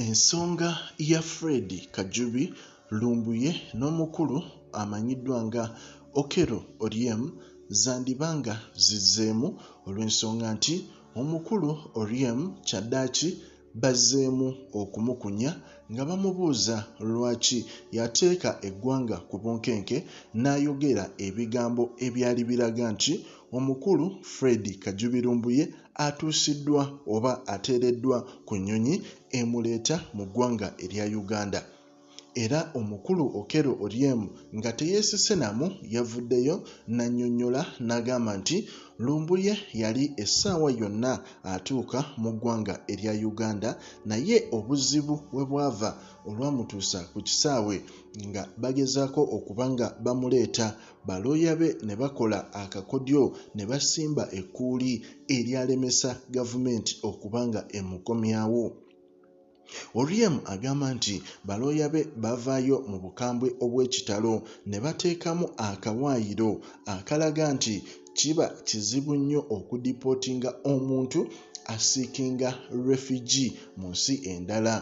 Ensonga ya Fred Kajubi Lumbuye n'omukulu amanyiddwa nga Okello Oryem zandibanga zizzeemu olw'ensonga nti omukulu Oryem kyaddaaki bazzeemu okumukunya nga bamubuuza lwaki yateeka eggwanga ku bunkenke n'ayogera ebigambo ebyali biraga nti omukulu Fred Kajubi Lumbuye atuusiddwa oba ateereddwa ku nnyonyi emuleeta mu ggwanga erya Uganda. Era omukulu Okello Oryem nga teyeesise namu yavuddeyo n'annyonnyola n'agamba nti Lumbuye yali essaawa yonna atuuka mu ggwanga erya Uganda, naye obuzibu we bwava olwamutuusa ku kisaawe nga bagezaako okuba nga bamuleeta, balooya be ne bakola akakodyo ne basimba ekkuuli eryalemesa gavumenti okuba nga emukomyawo. Oryem agamba nti balooya be bavaayo mu bukambwe obw'ekitalo ne bateekamu akawaayiro akalaga nti kiba kizibu nnyo okudipootinga omuntu asiikinga refugee mu nsi endala.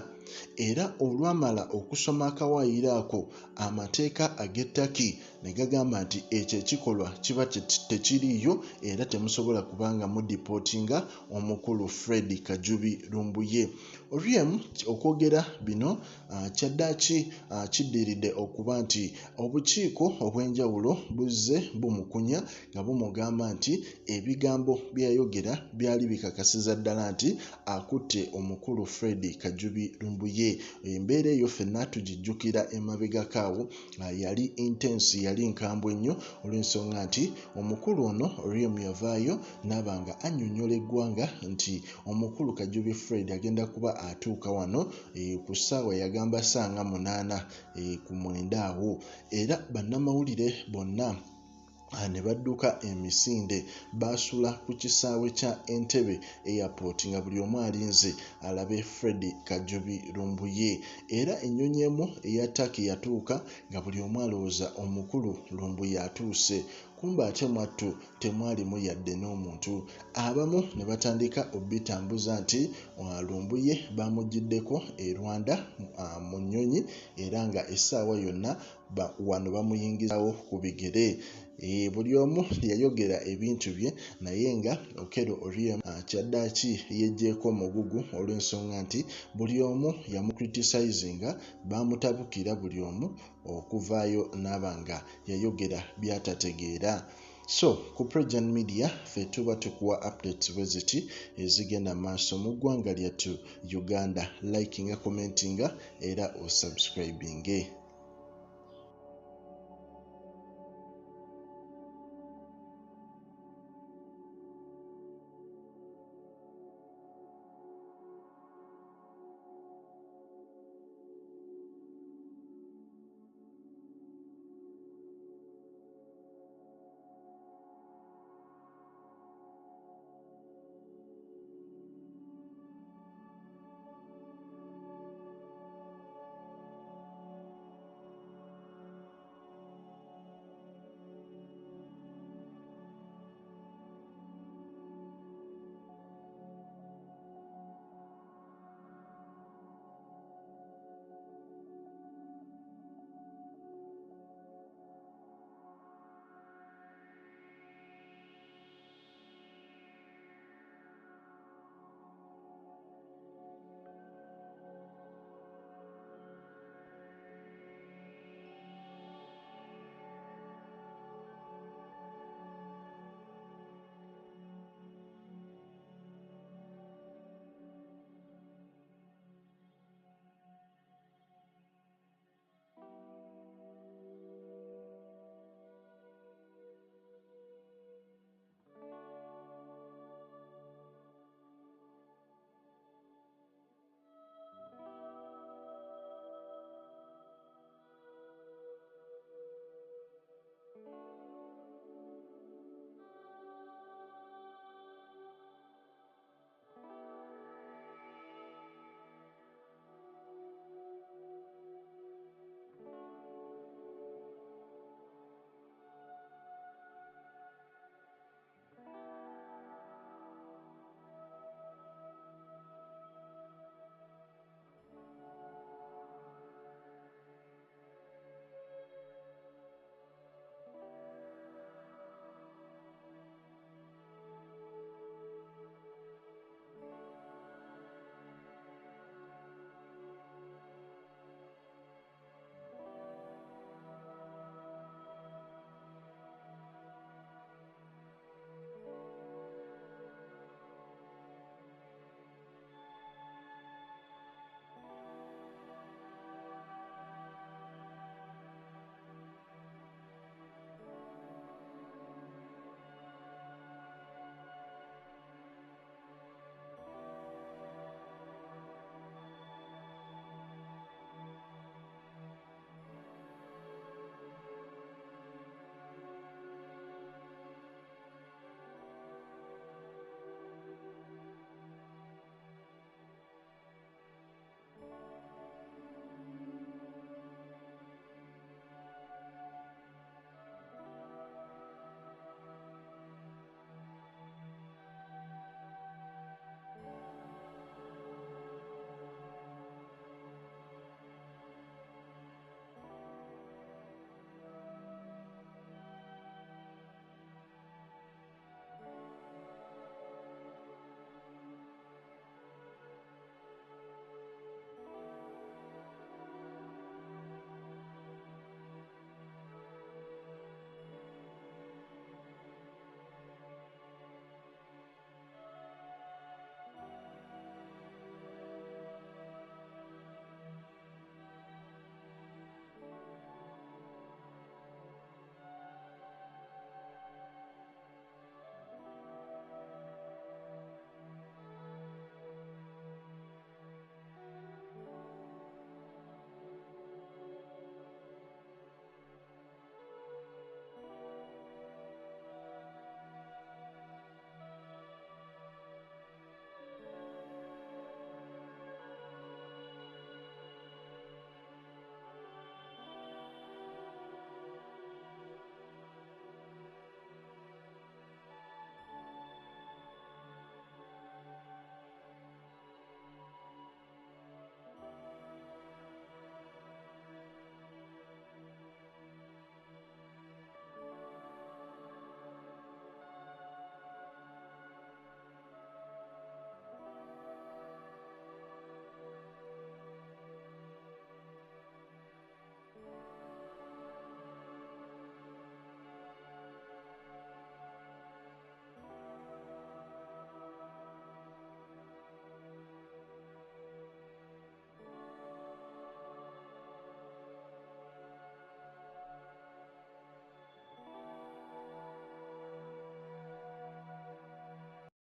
Era olwamala okusoma akawaayiro ako, amateeka ag'e Turkey ne gagamba nti ekyo ekikolwa kiba tekiriiyo era temusobola kubanga mudipootinga omukulu Fred Kajubi Lumbuye. Oryem okwogera bino kyaddaaki kiddiridde okuba nti obukiiko obw'enjawulo buzze bumukunya nga bumugamba nti ebigambo byayogera byali bikakasiza ddala nti akutte omukulu Fred Kajubi Lumbuye. Embeera eyo ffenna tugijjukira emabegakaawo yali intense, yali nkambwe nnyo olw'ensonga nti omukulu ono Oryem yavaayo n'aba nga annyonnyola eggwanga nti omukulu Kajubi Fred agenda kuba atuuka wano ku ssaawa yagamba ssanga 8 ku 9 awo. Era bannamawulire bonna ne badduka emisinde baasula ku kisaawe kya Entebbe airport nga buli omu alinze alabe Fred Kajubi Lumbuye. Era ennyonyi emu eya Turkey yatuuka nga buli omu alowooza omukulu Lumbuye atuuse, kumbe ate mwattu temwalimu yadde n'omuntu. Abamu ne batandika obbitambuza nti Lumbuye bamugiddeko e Rwanda mu nnyonyi era nga essaawa yonna wano bamuyingizawo ku bigere. Buli omu yayogera ebintu bye, naye nga Okello Oryem kyaddaaki yeggyeeko omugugu olw'ensonga nti buli omu yamucriticizinga, bamutabukira buli omu okuvaayo n'aba nga yayogera by'atategeera. So ku Pregen Media ffe tuba tukuwa updates bwe ziti ezigenda maaso mu ggwanga lyattu Uganda. Likinga, commentinga era osubscribinge.